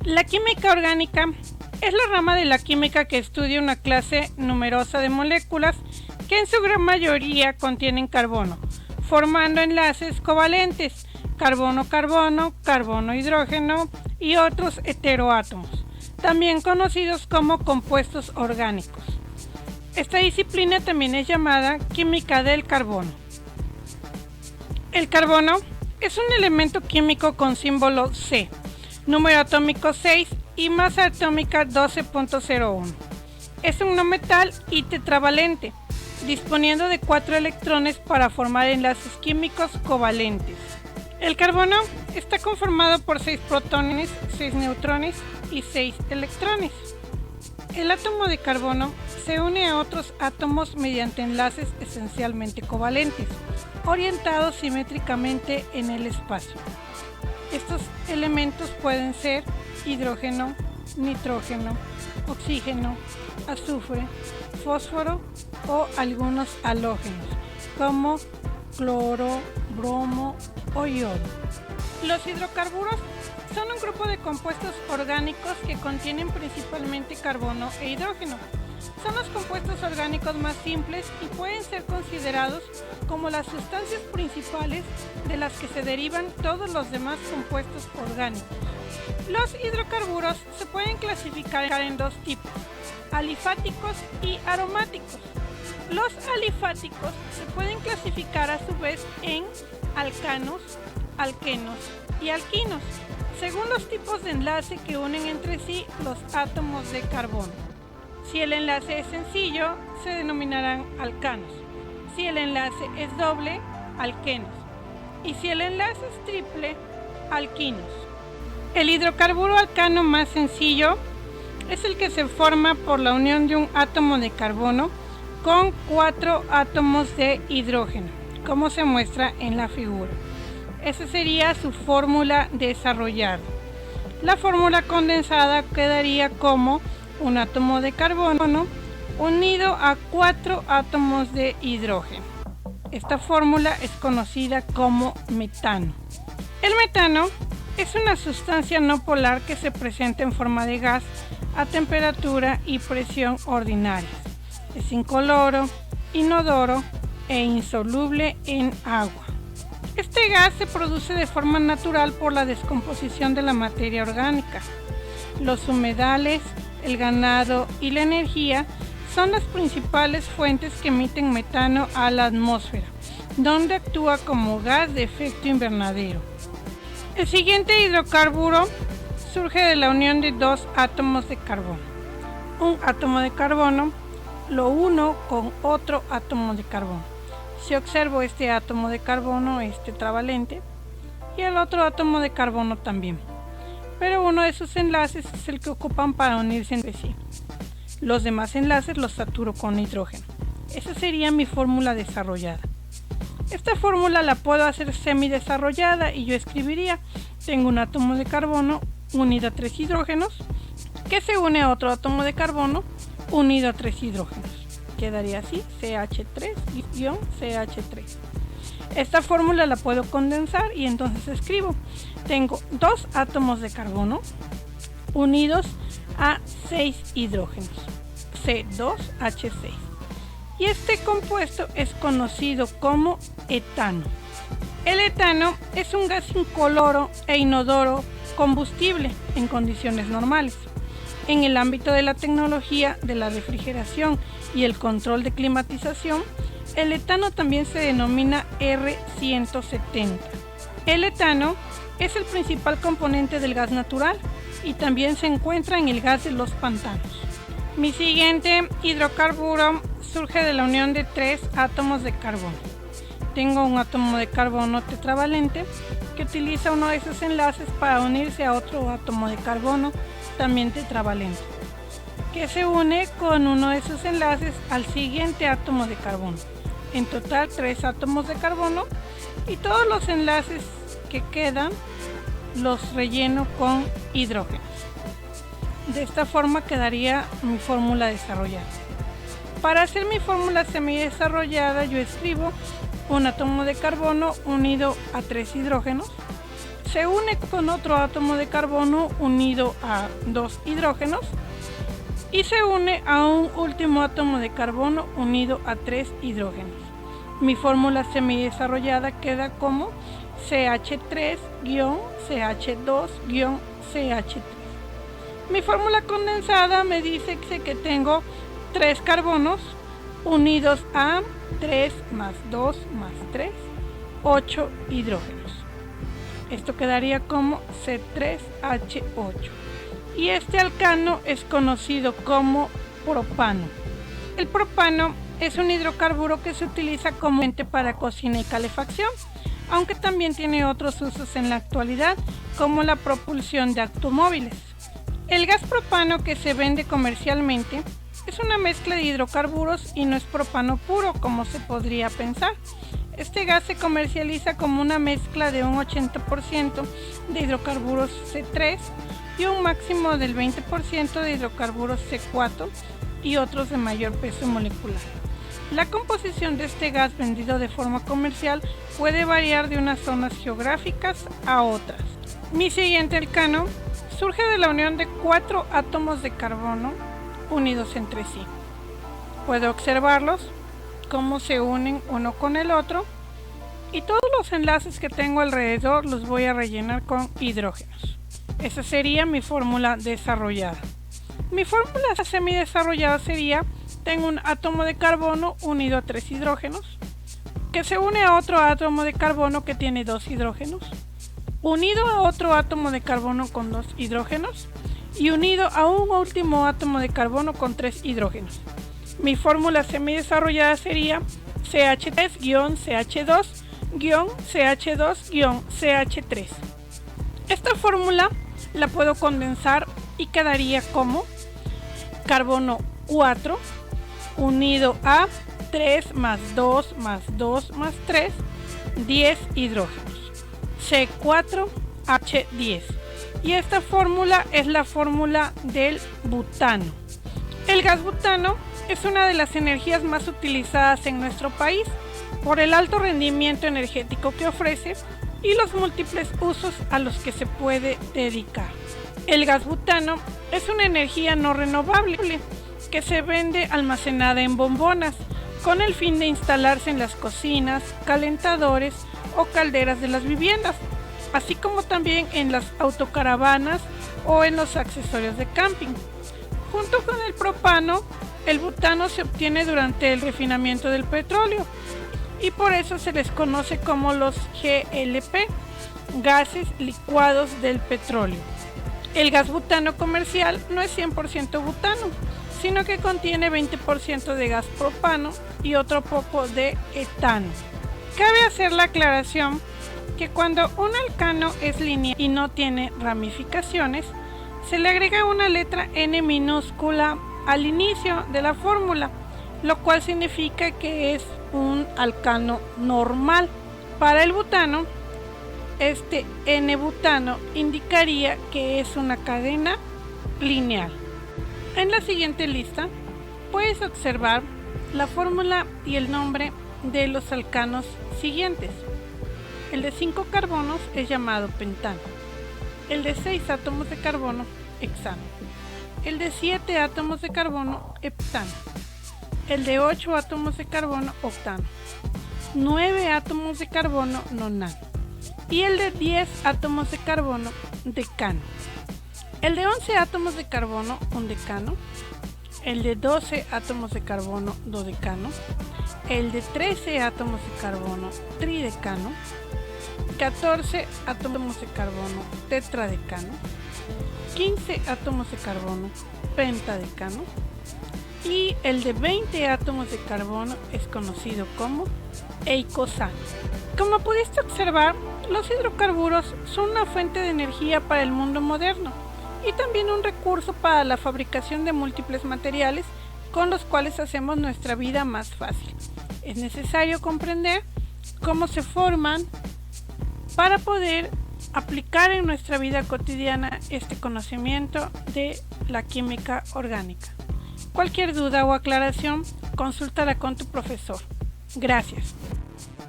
La química orgánica es la rama de la química que estudia una clase numerosa de moléculas que en su gran mayoría contienen carbono, formando enlaces covalentes, carbono-carbono, carbono-hidrógeno y otros heteroátomos, también conocidos como compuestos orgánicos. Esta disciplina también es llamada química del carbono. El carbono es un elemento químico con símbolo C, número atómico 6 y masa atómica 12.01. Es un no metal y tetravalente, disponiendo de 4 electrones para formar enlaces químicos covalentes. El carbono está conformado por 6 protones, 6 neutrones y 6 electrones. El átomo de carbono se une a otros átomos mediante enlaces esencialmente covalentes, orientados simétricamente en el espacio. Estos elementos pueden ser hidrógeno, nitrógeno, oxígeno, azufre, fósforo o algunos halógenos, como cloro, bromo o yodo. Los hidrocarburos son un grupo de compuestos orgánicos que contienen principalmente carbono e hidrógeno. Son los compuestos orgánicos más simples y pueden ser considerados como las sustancias principales de las que se derivan todos los demás compuestos orgánicos. Los hidrocarburos se pueden clasificar en 2 tipos, alifáticos y aromáticos. Los alifáticos se pueden clasificar a su vez en alcanos, alquenos y alquinos, según los tipos de enlace que unen entre sí los átomos de carbono. Si el enlace es sencillo, se denominarán alcanos. Si el enlace es doble, alquenos. Y si el enlace es triple, alquinos. El hidrocarburo alcano más sencillo es el que se forma por la unión de un átomo de carbono con 4 átomos de hidrógeno, como se muestra en la figura. Esa sería su fórmula desarrollada. La fórmula condensada quedaría como un átomo de carbono unido a 4 átomos de hidrógeno. Esta fórmula es conocida como metano. El metano es una sustancia no polar que se presenta en forma de gas a temperatura y presión ordinarias. Es incoloro, inodoro e insoluble en agua. Este gas se produce de forma natural por la descomposición de la materia orgánica. Los humedales, el ganado y la energía son las principales fuentes que emiten metano a la atmósfera, donde actúa como gas de efecto invernadero. El siguiente hidrocarburo surge de la unión de 2 átomos de carbono. Un átomo de carbono lo uno con otro átomo de carbono. Si observo este átomo de carbono es tetravalente y el otro átomo de carbono también, pero uno de sus enlaces es el que ocupan para unirse entre sí. Los demás enlaces los saturo con hidrógeno. Esa sería mi fórmula desarrollada. Esta fórmula la puedo hacer semidesarrollada y yo escribiría: tengo un átomo de carbono unido a 3 hidrógenos que se une a otro átomo de carbono unido a 3 hidrógenos. Quedaría así, CH3-CH3. Esta fórmula la puedo condensar y entonces escribo: tengo 2 átomos de carbono unidos a 6 hidrógenos, C2H6. Y este compuesto es conocido como etano. El etano es un gas incoloro e inodoro combustible en condiciones normales. En el ámbito de la tecnología de la refrigeración y el control de climatización, el etano también se denomina R170. El etano es el principal componente del gas natural y también se encuentra en el gas de los pantanos. Mi siguiente hidrocarburo surge de la unión de 3 átomos de carbono. Tengo un átomo de carbono tetravalente que utiliza uno de esos enlaces para unirse a otro átomo de carbono también tetravalente, que se une con uno de sus enlaces al siguiente átomo de carbono. En total 3 átomos de carbono y todos los enlaces que quedan los relleno con hidrógenos. De esta forma quedaría mi fórmula desarrollada. Para hacer mi fórmula semidesarrollada yo escribo un átomo de carbono unido a 3 hidrógenos, se une con otro átomo de carbono unido a 2 hidrógenos y se une a un último átomo de carbono unido a 3 hidrógenos. Mi fórmula semidesarrollada queda como CH3-CH2-CH3. Mi fórmula condensada me dice que tengo 3 carbonos unidos a 3 más 2 más 3, 8 hidrógenos. Esto quedaría como C3H8. Y este alcano es conocido como propano. El propano es un hidrocarburo que se utiliza comúnmente para cocina y calefacción, aunque también tiene otros usos en la actualidad, como la propulsión de automóviles. El gas propano que se vende comercialmente es una mezcla de hidrocarburos y no es propano puro, como se podría pensar. Este gas se comercializa como una mezcla de un 80% de hidrocarburos C3 y un máximo del 20% de hidrocarburos C4 y otros de mayor peso molecular. La composición de este gas vendido de forma comercial puede variar de unas zonas geográficas a otras. Mi siguiente alcano surge de la unión de 4 átomos de carbono unidos entre sí. Puedo observarlos, cómo se unen uno con el otro, y todos los enlaces que tengo alrededor los voy a rellenar con hidrógenos. Esa sería mi fórmula desarrollada. Mi fórmula semidesarrollada sería: tengo un átomo de carbono unido a 3 hidrógenos, que se une a otro átomo de carbono que tiene 2 hidrógenos, unido a otro átomo de carbono con 2 hidrógenos y unido a un último átomo de carbono con 3 hidrógenos. Mi fórmula semidesarrollada sería CH3-CH2-CH2-CH3. Esta fórmula la puedo condensar y quedaría como carbono 4 unido a 3 más 2 más 2 más 3, 10 hidrógenos, C4H10. Y esta fórmula es la fórmula del butano. El gas butano es una de las energías más utilizadas en nuestro país por el alto rendimiento energético que ofrece y los múltiples usos a los que se puede dedicar. El gas butano es una energía no renovable que se vende almacenada en bombonas con el fin de instalarse en las cocinas, calentadores o calderas de las viviendas, así como también en las autocaravanas o en los accesorios de camping. Junto con el propano, el butano se obtiene durante el refinamiento del petróleo y por eso se les conoce como los GLP, gases licuados del petróleo. El gas butano comercial no es 100% butano, sino que contiene 20% de gas propano y otro poco de etano. Cabe hacer la aclaración que cuando un alcano es lineal y no tiene ramificaciones, se le agrega una letra N minúscula al inicio de la fórmula, lo cual significa que es un alcano normal. Para el butano, este N-butano indicaría que es una cadena lineal. En la siguiente lista puedes observar la fórmula y el nombre de los alcanos siguientes. El de 5 carbonos es llamado pentano. El de 6 átomos de carbono, hexano. El de 7 átomos de carbono, heptano. El de 8 átomos de carbono, octano. 9 átomos de carbono, nonano. Y el de 10 átomos de carbono, decano. El de 11 átomos de carbono, undecano. El de 12 átomos de carbono, dodecano. El de 13 átomos de carbono, tridecano. 14 átomos de carbono, tetradecano. 15 átomos de carbono, pentadecano. Y el de 20 átomos de carbono es conocido como eicosano. Como pudiste observar, los hidrocarburos son una fuente de energía para el mundo moderno y también un recurso para la fabricación de múltiples materiales con los cuales hacemos nuestra vida más fácil. Es necesario comprender cómo se forman para poder aplicar en nuestra vida cotidiana este conocimiento de la química orgánica. Cualquier duda o aclaración, consúltala con tu profesor. Gracias.